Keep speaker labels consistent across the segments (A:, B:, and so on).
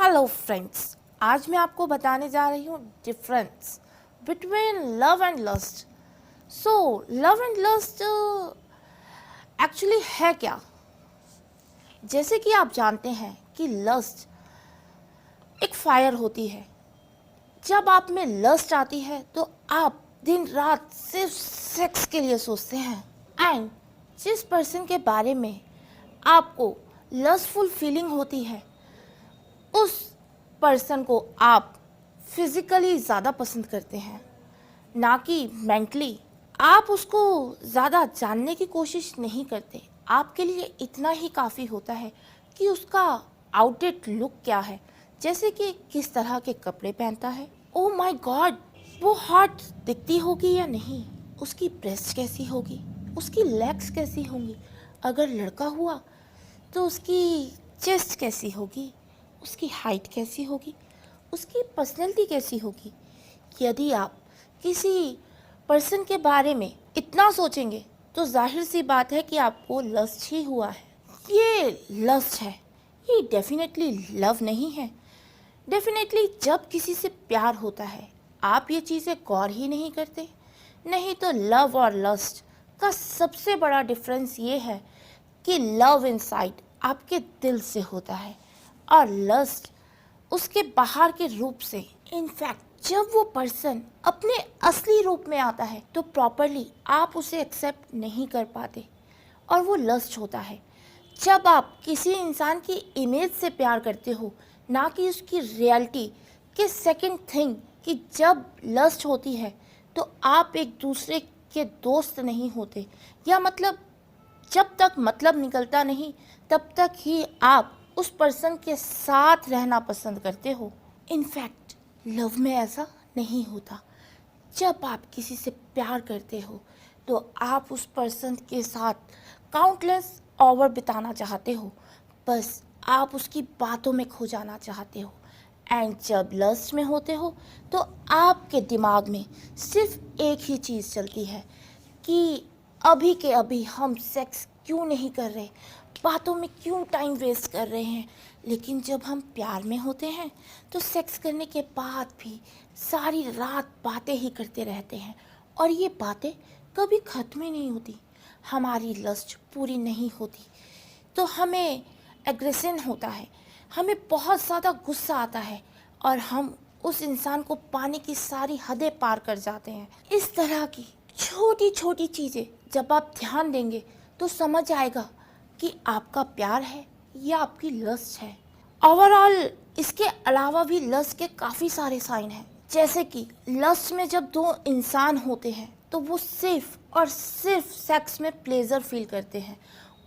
A: Hello friends, आज मैं आपको बताने जा रही हूँ difference between love and lust. So love and lust actually है क्या? जैसे कि आप जानते हैं कि लस्ट एक फायर होती है। जब आप में लस्ट आती है तो आप दिन रात सिर्फ सेक्स के लिए सोचते हैं, एंड जिस पर्सन के बारे में आपको लस्टफुल फीलिंग होती है उस पर्सन को आप फिज़िकली ज़्यादा पसंद करते हैं, ना कि मेंटली। आप उसको ज़्यादा जानने की कोशिश नहीं करते। आपके लिए इतना ही काफ़ी होता है कि उसका आउटडेट लुक क्या है, जैसे कि किस तरह के कपड़े पहनता है। ओह माय गॉड, वो हॉट दिखती होगी या नहीं, उसकी ब्रेस्ट कैसी होगी, उसकी लेग्स कैसी होंगी, अगर लड़का हुआ तो उसकी चेस्ट कैसी होगी, उसकी हाइट कैसी होगी, उसकी पर्सनैलिटी कैसी होगी। यदि आप किसी पर्सन के बारे में इतना सोचेंगे तो जाहिर सी बात है कि आपको लस्ट ही हुआ है। ये लस्ट है, ये डेफिनेटली लव नहीं है। डेफिनेटली जब किसी से प्यार होता है आप ये चीज़ें गौर ही नहीं करते। नहीं तो लव और लस्ट का सबसे बड़ा डिफरेंस ये है कि लव इनसाइड आपके दिल से होता है और लस्ट उसके बाहर के रूप से। इनफैक्ट जब वो पर्सन अपने असली रूप में आता है तो प्रॉपरली आप उसे एक्सेप्ट नहीं कर पाते, और वो लस्ट होता है। जब आप किसी इंसान की इमेज से प्यार करते हो, ना कि उसकी रियलिटी के सेकंड थिंग, कि जब लस्ट होती है तो आप एक दूसरे के दोस्त नहीं होते, या मतलब जब तक मतलब निकलता नहीं तब तक ही आप उस पर्सन के साथ रहना पसंद करते हो। इनफैक्ट लव में ऐसा नहीं होता। जब आप किसी से प्यार करते हो तो आप उस पर्सन के साथ काउंटलेस आवर बिताना चाहते हो, बस आप उसकी बातों में खो जाना चाहते हो। एंड जब लस्ट में होते हो तो आपके दिमाग में सिर्फ एक ही चीज़ चलती है कि अभी के अभी हम सेक्स क्यों नहीं कर रहे, बातों में क्यों टाइम वेस्ट कर रहे हैं। लेकिन जब हम प्यार में होते हैं तो सेक्स करने के बाद भी सारी रात बातें ही करते रहते हैं, और ये बातें कभी ख़त्म ही नहीं होती। हमारी लस्ट पूरी नहीं होती तो हमें एग्रेशन होता है, हमें बहुत ज़्यादा गुस्सा आता है, और हम उस इंसान को पाने की सारी हदें पार कर जाते हैं। इस तरह की छोटी छोटी चीज़ें जब आप ध्यान देंगे तो समझ आएगा कि आपका प्यार है या आपकी लस्ट है। ओवरऑल इसके अलावा भी लस्ट के काफ़ी सारे साइन हैं, जैसे कि लस्ट में जब दो इंसान होते हैं तो वो सिर्फ और सिर्फ सेक्स में प्लेजर फील करते हैं,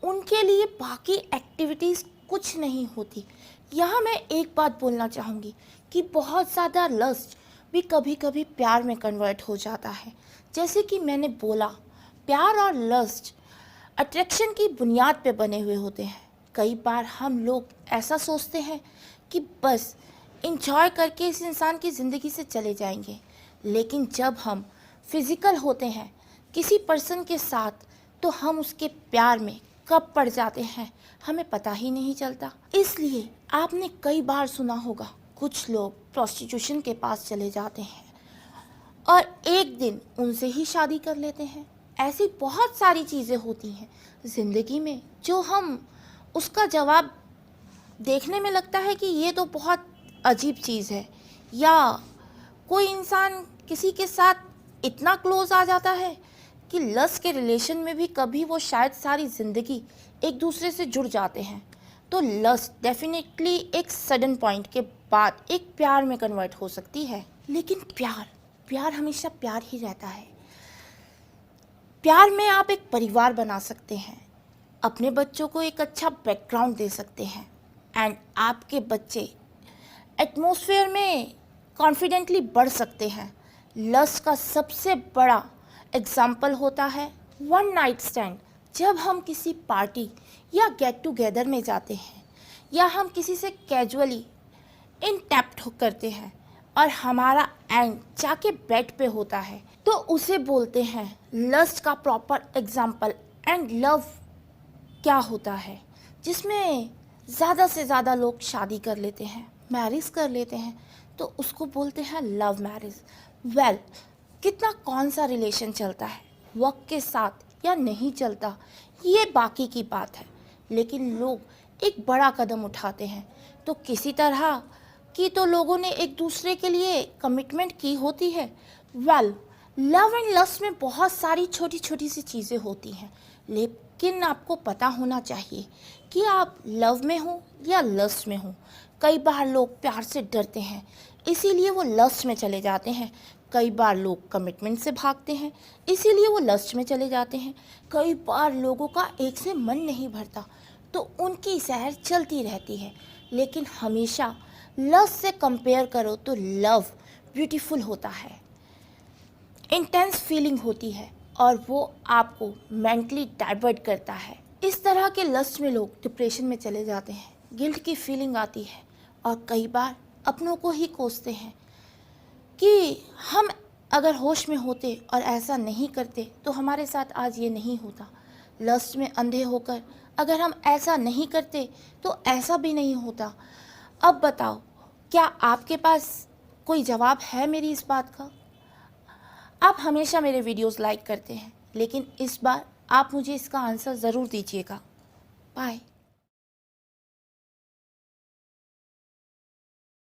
A: उनके लिए बाकी एक्टिविटीज़ कुछ नहीं होती। यहाँ मैं एक बात बोलना चाहूँगी कि बहुत ज़्यादा लस्ट भी कभी कभी प्यार में कन्वर्ट हो जाता है। जैसे कि मैंने बोला, प्यार और लस्ट अट्रैक्शन की बुनियाद पे बने हुए होते हैं। कई बार हम लोग ऐसा सोचते हैं कि बस इंजॉय करके इस इंसान की ज़िंदगी से चले जाएंगे, लेकिन जब हम फिज़िकल होते हैं किसी पर्सन के साथ तो हम उसके प्यार में कब पड़ जाते हैं हमें पता ही नहीं चलता। इसलिए आपने कई बार सुना होगा कुछ लोग प्रोस्टिट्यूशन के पास चले जाते हैं और एक दिन उनसे ही शादी कर लेते हैं। ऐसी बहुत सारी चीज़ें होती हैं ज़िंदगी में जो हम उसका जवाब देखने में लगता है कि ये तो बहुत अजीब चीज़ है, या कोई इंसान किसी के साथ इतना क्लोज आ जाता है कि लस्ट के रिलेशन में भी कभी वो शायद सारी ज़िंदगी एक दूसरे से जुड़ जाते हैं। तो लस्ट डेफिनेटली एक सडन पॉइंट के बाद एक प्यार में कन्वर्ट हो सकती है। लेकिन प्यार हमेशा प्यार ही रहता है। प्यार में आप एक परिवार बना सकते हैं, अपने बच्चों को एक अच्छा बैकग्राउंड दे सकते हैं, एंड आपके बच्चे एटमॉस्फेयर में कॉन्फिडेंटली बढ़ सकते हैं। लस्ट का सबसे बड़ा एग्जाम्पल होता है वन नाइट स्टैंड। जब हम किसी पार्टी या गेट टुगेदर में जाते हैं, या हम किसी से कैजुअली इंटैप्ट करते हैं और हमारा एंड जाके बेड पे होता है, तो उसे बोलते हैं लस्ट का प्रॉपर एग्जाम्पल। एंड लव क्या होता है, जिसमें ज़्यादा से ज़्यादा लोग शादी कर लेते हैं। मैरिज कर लेते हैं तो उसको बोलते हैं लव मैरिज। वेल, कितना कौन सा रिलेशन चलता है वक्त के साथ या नहीं चलता, ये बाकी की बात है, लेकिन लोग एक बड़ा कदम उठाते हैं तो किसी तरह की तो लोगों ने एक दूसरे के लिए कमिटमेंट की होती है। वेल, लव एंड लस्ट में बहुत सारी छोटी छोटी सी चीज़ें होती हैं, लेकिन आपको पता होना चाहिए कि आप लव में हो या लस्ट में हो। कई बार लोग प्यार से डरते हैं इसीलिए वो लस्ट में चले जाते हैं, कई बार लोग कमिटमेंट से भागते हैं इसीलिए वो लस्ट में चले जाते हैं, कई बार लोगों का एक से मन नहीं भरता तो उनकी सैर चलती रहती है। लेकिन हमेशा लस्ट से कंपेयर करो तो लव ब्यूटीफुल होता है, इंटेंस फीलिंग होती है और वो आपको मेंटली डाइवर्ट करता है। इस तरह के लस्ट में लोग डिप्रेशन में चले जाते हैं, गिल्ट की फीलिंग आती है और कई बार अपनों को ही कोसते हैं कि हम अगर होश में होते और ऐसा नहीं करते तो हमारे साथ आज ये नहीं होता। लस्ट में अंधे होकर अगर हम ऐसा नहीं करते तो ऐसा भी नहीं होता। अब बताओ, क्या आपके पास कोई जवाब है मेरी इस बात का? आप हमेशा मेरे वीडियोस लाइक करते हैं, लेकिन इस बार आप मुझे इसका आंसर ज़रूर दीजिएगा। बाय।